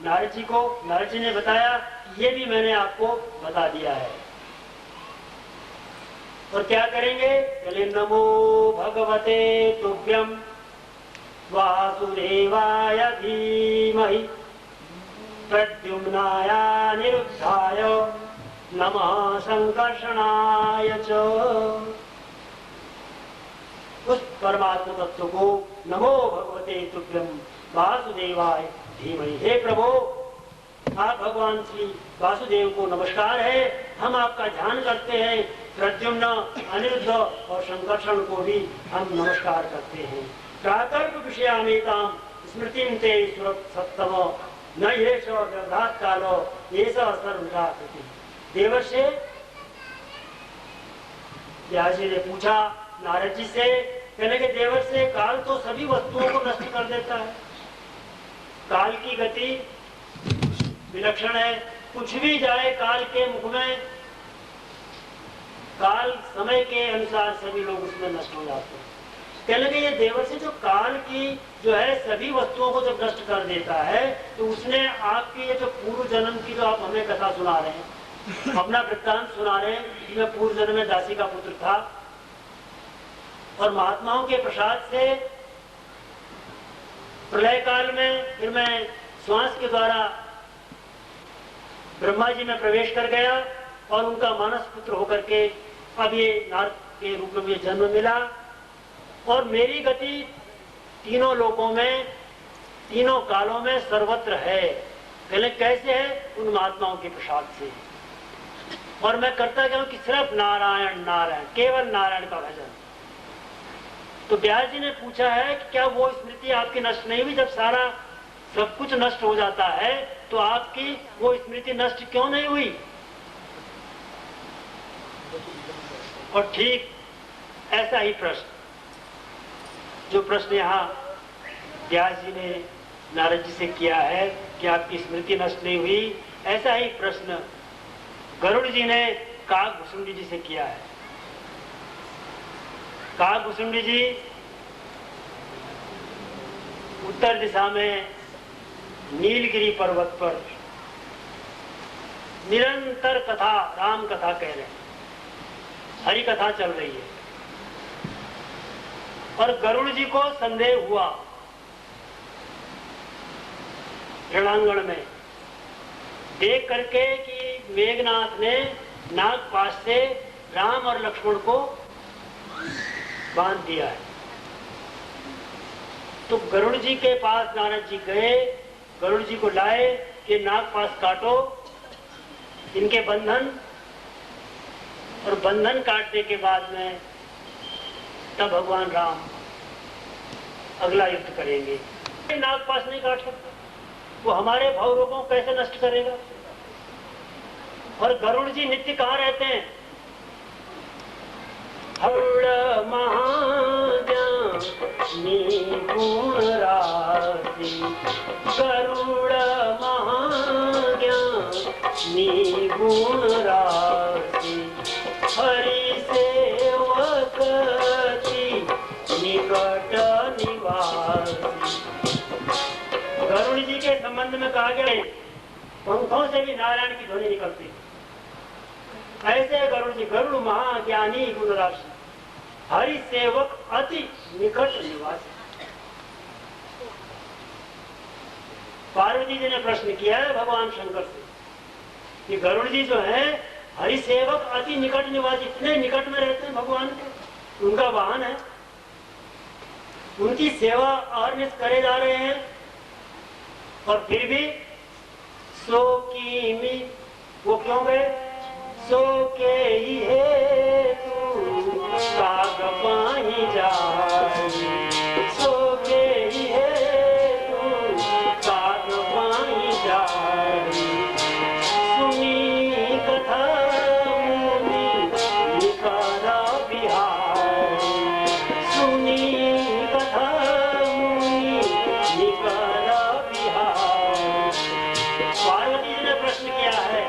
नारद जी को, नारद जी ने बताया ये भी मैंने आपको बता दिया है। और क्या करेंगे? चले नमो भगवते तुभ्यम वासुदेवाय धीमहि प्रद्युम्नाय निरुद्धाय नमः संकर्षणाय च। उस परमात्मा तत्व को नमो भगवते तुभ्यम वासुदेवाय धीमहि, हे प्रभु आप भगवान श्री वासुदेव को नमस्कार है, हम आपका ध्यान करते हैं। प्रद्युम्न, अनिरुद्ध और संकर्षण को भी हम नमस्कार करते हैं। प्राकल्प विषयामेतां स्मृतिं ते सत्तम न येष व्यवधात कालो येष सर्वजाकृति। देवर्षि व्यास जी ने पूछा नारद जी से, कहने के देवर से काल तो सभी वस्तुओं को नष्ट कर देता है, काल की गति विलक्षण है, कुछ भी जाए काल के मुख में, काल समय के अनुसार सभी लोग उसमें नष्ट हो जाते हैं। कहने के ये देवर से जो काल की जो है सभी वस्तुओं को जब नष्ट कर देता है तो उसने आपकी ये जो पूर्व जन्म की जो आप हमें कथा सुना रहे हैं, अपना वृत्तांत सुना रहे हैं कि मैं पूर्व जन्म में दासी का पुत्र था और महात्माओं के प्रसाद से प्रलय काल में फिर मैं श्वास के द्वारा ब्रह्मा जी में प्रवेश कर गया और उनका मानस पुत्र होकर के अब ये नारद के रूप में जन्म मिला और मेरी गति तीनों लोकों में, तीनों कालों में सर्वत्र है। पहले कैसे है? उन महात्माओं के प्रसाद से। और मैं करता क्या हूं कि सिर्फ नारायण नारायण, केवल नारायण का भजन। तो व्यास जी ने पूछा है कि क्या वो स्मृति आपकी नष्ट नहीं हुई? जब सारा सब कुछ नष्ट हो जाता है तो आपकी वो स्मृति नष्ट क्यों नहीं हुई? और ठीक ऐसा ही प्रश्न, जो प्रश्न यहाँ व्यास जी ने नारद जी से किया है कि आपकी स्मृति नष्ट नहीं हुई, ऐसा ही प्रश्न गरुड़ जी ने काकभुसुंडी जी से किया है। काकभुसुंडी जी उत्तर दिशा में नीलगिरी पर्वत पर निरंतर कथा, राम कथा कह रहे हैं, हरि कथा चल रही है। और गरुड़ जी को संदेह हुआ रणांगण में देख करके कि मेघनाथ ने नागपाश से राम और लक्ष्मण को बांध दिया है। तो गरुड़ जी के पास नारद जी गए, गरुड़ जी को लाए कि नागपाश काटो इनके बंधन, और बंधन काटने के बाद में तब भगवान राम अगला युद्ध करेंगे। नागपाश नहीं काट सकता, वो हमारे भव रोगों को कैसे नष्ट करेगा? और गरुड़ जी नित्य कहाँ रहते हैं? हरुड़ महाज्ञानी गुण राशि, गरुड़ महाज्ञानी निगुण राशि हरि सेवकति निकट निवासी। गरुड़ जी के संबंध में कहा गया है पंखों से भी नारायण की ध्वनि निकलती है। ऐसे गरुड़ जी गरुड़ महाज्ञानी गुण राशि हरि सेवक अति निकट निवासी। पार्वती जी ने प्रश्न किया है भगवान शंकर से कि गरुड़ जी जो है हरि सेवक अति निकट निवासी, इतने निकट में रहते हैं भगवान के, उनका वाहन है, उनकी सेवा अहर्निश करे जा रहे हैं, और फिर भी सो की वो क्यों गए? सो के ही है तू काग पाही जाए, सो के ही है तू काग पाही जाए। सुनी कथा मुनि निकारा बिहार, सुनी कथा मुनि निकारा बिहार। पार्वती जी ने प्रश्न किया है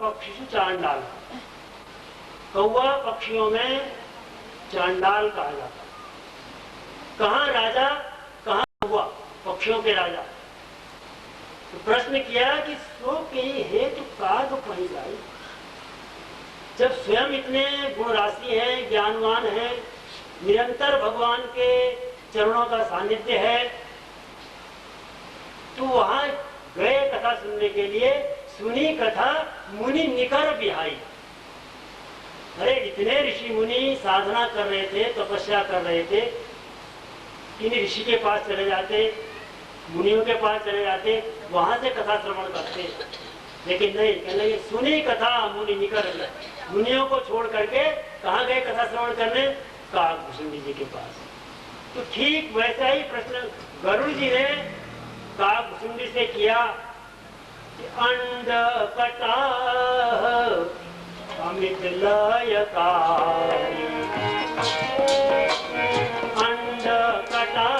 पक्षी चांडाल, कौवा पक्षियों में चांडाल कहा जाता। कहाँ राजा कहाँ कौवा, पक्षियों के राजा। तो प्रश्न किया कि सो के हेतु काग पही जाए। जब स्वयं इतने गुण राशि है, ज्ञानवान है, निरंतर भगवान के चरणों का सानिध्य है, तो वहां गए कथा सुनने के लिए। सुनी कथा मुनि निकर बिहाई। अरे इतने ऋषि मुनि साधना कर रहे थे, तपस्या कर रहे थे, इन ऋषि के पास चले जाते, मुनियों के पास चले जाते, वहां से कथा श्रवण करते। लेकिन नहीं, कहने सुनी कथा मुनि निकर, मुनियों को छोड़ करके कहाँ गए कथा श्रवण करने? काकभूषुंडी जी के पास। तो ठीक वैसा ही प्रश्न गरुड़ जी ने काकभूषुंडी से किया। अंड कटा अमित लयकारी, अंड कटा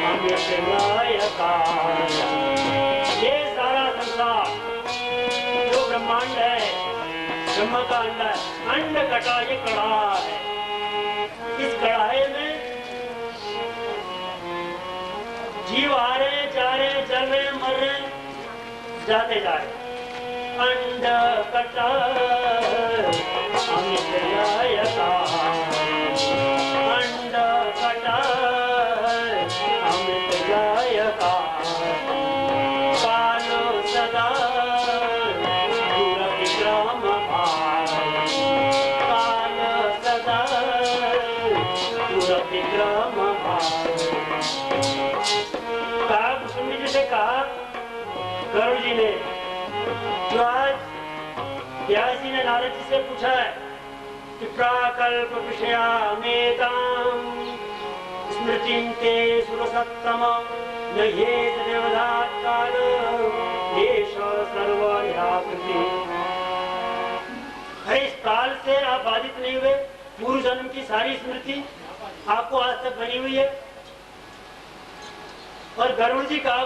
अमित लयकारी। ये सारा संसार जो ब्रह्मांड है, ब्रह्म का अंड है, अंड कटा ये कड़ा है। इस कड़ाहे में जीव आ रहे, जा रहे, चल रहे, मर रहे, जाते जा रहे। अंड कटा अमित लयकारी, अंड कटा अमित लयकारी। कालो सदा दूर विक्रम भाई, कालो सदा दूर विक्रम भाई। काकभूषुंडी जी से कहा गरुड़ जी ने, जो आज व्यास जी ने नारद जी से पूछा है कि प्राकल्प विषयामेतां स्मृतिं ते सुरसत्तम न ये देवदात् काल एष सर्वव्यापृति। इस काल से आप बाधित नहीं हुए, पूर्व जन्म की सारी स्मृति आपको आज तक बनी हुई है। और गरुड़ जी का